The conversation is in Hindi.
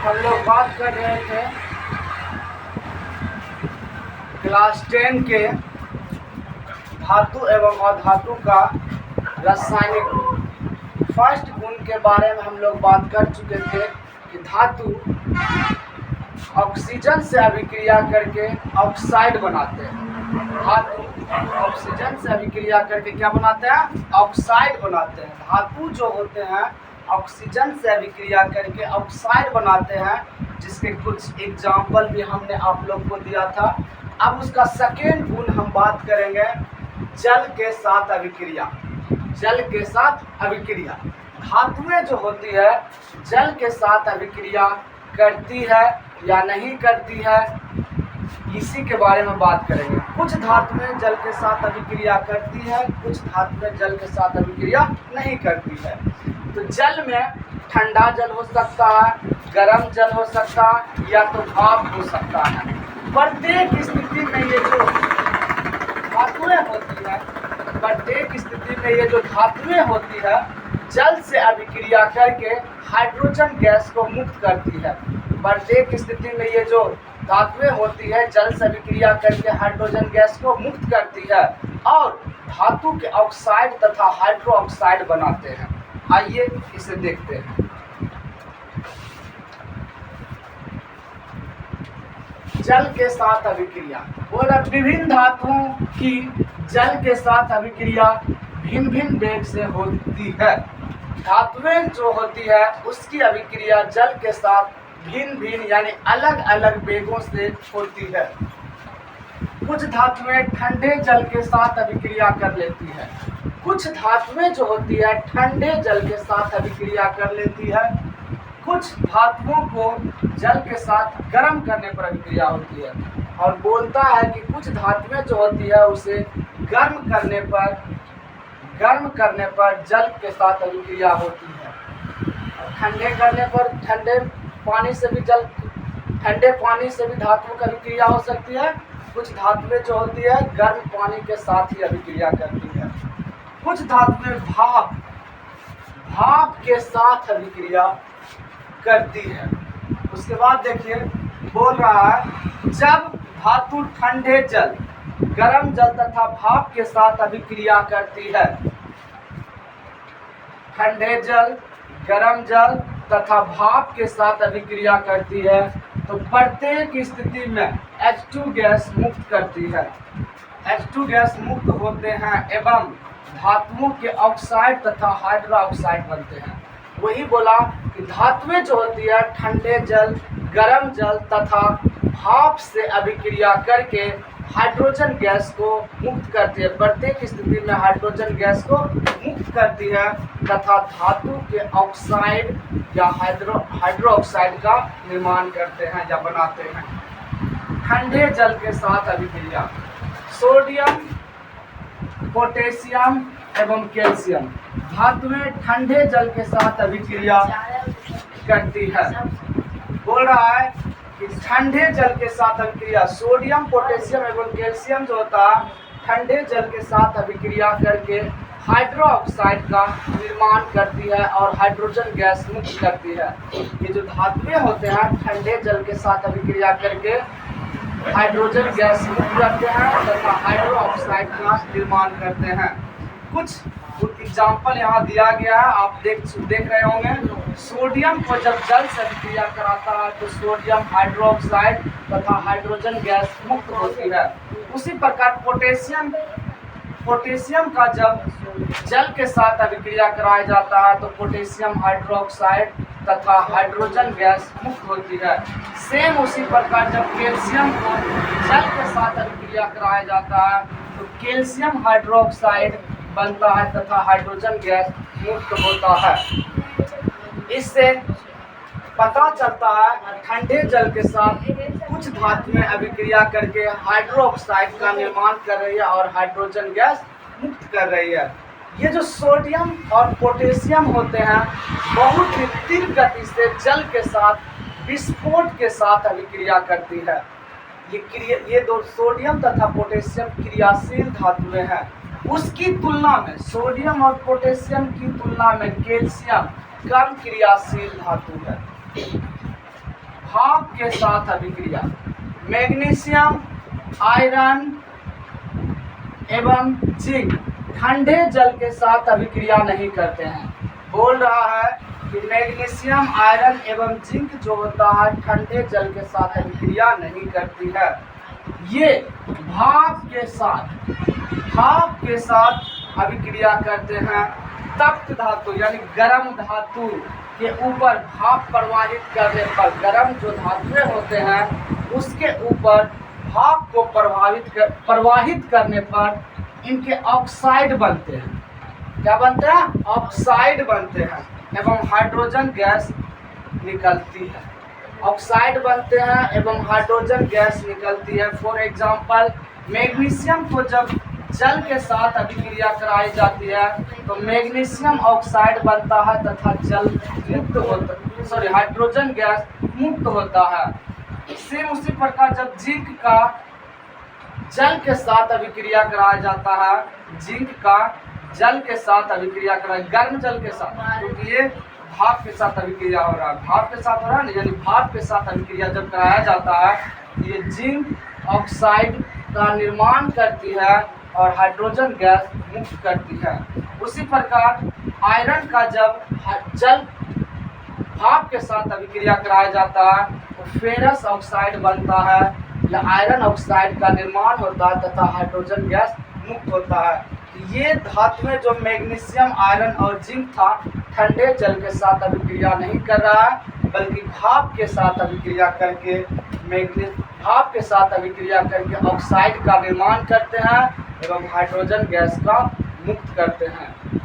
हम लोग बात कर रहे थे क्लास 10 के धातु एवं अधातु का रासायनिक फर्स्ट गुण के बारे में हम लोग बात कर चुके थे कि धातु ऑक्सीजन से अभिक्रिया करके ऑक्साइड बनाते हैं। धातु ऑक्सीजन से अभिक्रिया करके क्या बनाते हैं? ऑक्साइड बनाते हैं। धातु जो होते हैं ऑक्सीजन से अभिक्रिया करके ऑक्साइड बनाते हैं, जिसके कुछ एग्जाम्पल भी हमने आप लोग को दिया था। अब उसका सेकेंड गुण हम बात करेंगे, जल के साथ अभिक्रिया। जल के साथ अभिक्रिया, धातुएं जो होती है जल के साथ अभिक्रिया करती है या नहीं करती है, इसी के बारे में बात करेंगे। कुछ धातुएं जल के साथ अभिक्रिया करती है, कुछ धातुएं जल के साथ अभिक्रिया नहीं करती है। तो जल में ठंडा जल हो सकता है, गर्म जल हो सकता है, या तो भाप हो सकता है। प्रत्येक स्थिति में ये जो धातुएं होती है, प्रत्येक स्थिति में ये जो धातुएं होती है जल से अभिक्रिया करके हाइड्रोजन गैस को मुक्त करती है। प्रत्येक स्थिति में ये जो धातुएं होती है जल से अभिक्रिया करके हाइड्रोजन गैस को मुक्त करती है और धातु के ऑक्साइड तथा हाइड्रो ऑक्साइड बनाते हैं। आइए इसे देखते हैं। जल के साथ अभिक्रिया, और विभिन्न धातुओं की जल के साथ अभिक्रिया भिन्न भिन्न वेग से होती है। धातुएं जो होती है उसकी अभिक्रिया जल के साथ भिन्न भिन्न यानी अलग अलग वेगों से होती है। कुछ धातुएं ठंडे जल के साथ अभिक्रिया कर लेती है, कुछ धातुएं जो होती है ठंडे जल के साथ अभिक्रिया कर लेती है, कुछ धातुओं को जल के साथ गर्म करने पर अभिक्रिया होती है, और बोलता है कि कुछ धातुएं जो होती है उसे गर्म करने पर जल के साथ अभिक्रिया होती है। ठंडे करने पर ठंडे पानी से भी धातुओं की अभिक्रिया हो सकती है। कुछ धातुएं जो होती है गर्म पानी के साथ ही अभिक्रिया करती है। कुछ धातुएं भाप के साथ अभिक्रिया करती है। उसके बाद देखिए बोल रहा है, जब धातु ठंडे जल, गर्म जल तथा भाप के साथ अभिक्रिया करती है। ठंडे जल, गर्म जल तथा भाप के साथ अभिक्रिया करती है तो प्रत्येक स्थिति में H2 गैस मुक्त करती है। H2 गैस मुक्त होते हैं एवं धातुओं के ऑक्साइड तथा हाइड्रो ऑक्साइड बनते हैं। वही बोला कि धातुएं जो होती है ठंडे जल, गर्म जल तथा भाप से अभिक्रिया करके हाइड्रोजन गैस को मुक्त करती है। प्रत्येक स्थिति में हाइड्रोजन गैस को मुक्त करती है तथा धातु के ऑक्साइड या हाइड्रो ऑक्साइड का निर्माण करते हैं या बनाते हैं। ठंडे जल के साथ अभिक्रिया, सोडियम, पोटेशियम एवं कैल्शियम धातुएं ठंडे जल के साथ अभिक्रिया करती है। बोल रहा है कि ठंडे जल के साथ अभिक्रिया, सोडियम, पोटेशियम एवं कैल्शियम जो होता है ठंडे जल के साथ अभिक्रिया करके हाइड्रो ऑक्साइड का निर्माण करती है और हाइड्रोजन गैस मुक्त करती है। ये जो धातुएं होते हैं ठंडे जल के साथ अभिक्रिया करके हाइड्रोजन गैस मुक्त करते हैं तथा हाइड्रो ऑक्साइड का निर्माण करते हैं। कुछ एग्जाम्पल यहाँ दिया गया है, आप देख रहे होंगे। सोडियम को जब जल से अभिक्रिया कराता है तो सोडियम हाइड्रो ऑक्साइड तथा हाइड्रोजन गैस मुक्त होती है। उसी प्रकार पोटेशियम का जब जल के साथ अभिक्रिया कराया जाता है तो पोटेशियम हाइड्रो ऑक्साइड तथा हाइड्रोजन गैस मुक्त होती है। सेम उसी प्रकार जब कैल्शियम को जल के साथ अभिक्रिया कराया जाता है तो कैल्शियम हाइड्रो ऑक्साइड बनता है तथा हाइड्रोजन गैस मुक्त होता है। इससे पता चलता है ठंडे जल के साथ कुछ धातुएं अभिक्रिया करके हाइड्रो ऑक्साइड का निर्माण कर रही है और हाइड्रोजन गैस मुक्त कर रही है। ये जो सोडियम और पोटेशियम होते हैं बहुत ही तीव्र गति से जल के साथ विस्फोट के साथ अभिक्रिया करती है। ये दो सोडियम तथा पोटेशियम क्रियाशील धातुएं हैं। उसकी तुलना में सोडियम और पोटेशियम की तुलना में कैल्शियम कम क्रियाशील धातु है। भाप के साथ अभिक्रिया। मैग्नीशियम, आयरन एवं जिंक ठंडे जल के साथ अभिक्रिया नहीं करते हैं। बोल रहा है कि मैग्नीशियम, आयरन एवं जिंक जो होता है ठंडे जल के साथ अभिक्रिया नहीं करती है। ये भाप के साथ अभिक्रिया करते हैं। तप्त धातु यानी गर्म धातु के ऊपर भाप प्रवाहित करने पर, गर्म जो धातुएं होते हैं उसके ऊपर भाप को प्रवाहित करने पर इनके ऑक्साइड बनते हैं। क्या बनते हैं? ऑक्साइड बनते हैं एवं हाइड्रोजन गैस निकलती है। ऑक्साइड बनते हैं एवं हाइड्रोजन गैस निकलती है। फॉर एग्जाम्पल, मैग्नीशियम को जब जल के साथ अभिक्रिया कराई जाती है तो मैग्नीशियम ऑक्साइड बनता है तथा जल मुक्त होता, हाइड्रोजन गैस मुक्त होता है। सेम उसी प्रकार जब जिंक का जल के साथ अभिक्रिया कराया जाता है, जिंक का जल के साथ अभिक्रिया कराया, गर्म जल के साथ, क्योंकि ये भाप के साथ अभिक्रिया हो रहा है, भाप के साथ हो रहा है ना, यानी भाप के साथ अभिक्रिया जब कराया जाता है तो ये जिंक ऑक्साइड का निर्माण करती है और हाइड्रोजन गैस मुक्त करती है। उसी प्रकार आयरन का जब जल भाप के साथ अभिक्रिया कराया जाता है तो फेरस ऑक्साइड बनता है या आयरन ऑक्साइड का निर्माण होता है तथा हाइड्रोजन गैस मुक्त होता है। ये धातुएं जो मैग्नीशियम, आयरन और जिंक था ठंडे जल के साथ अभिक्रिया नहीं कर रहा है, बल्कि भाप के साथ अभिक्रिया करके ऑक्साइड का निर्माण करते हैं एवं हाइड्रोजन गैस का मुक्त करते हैं।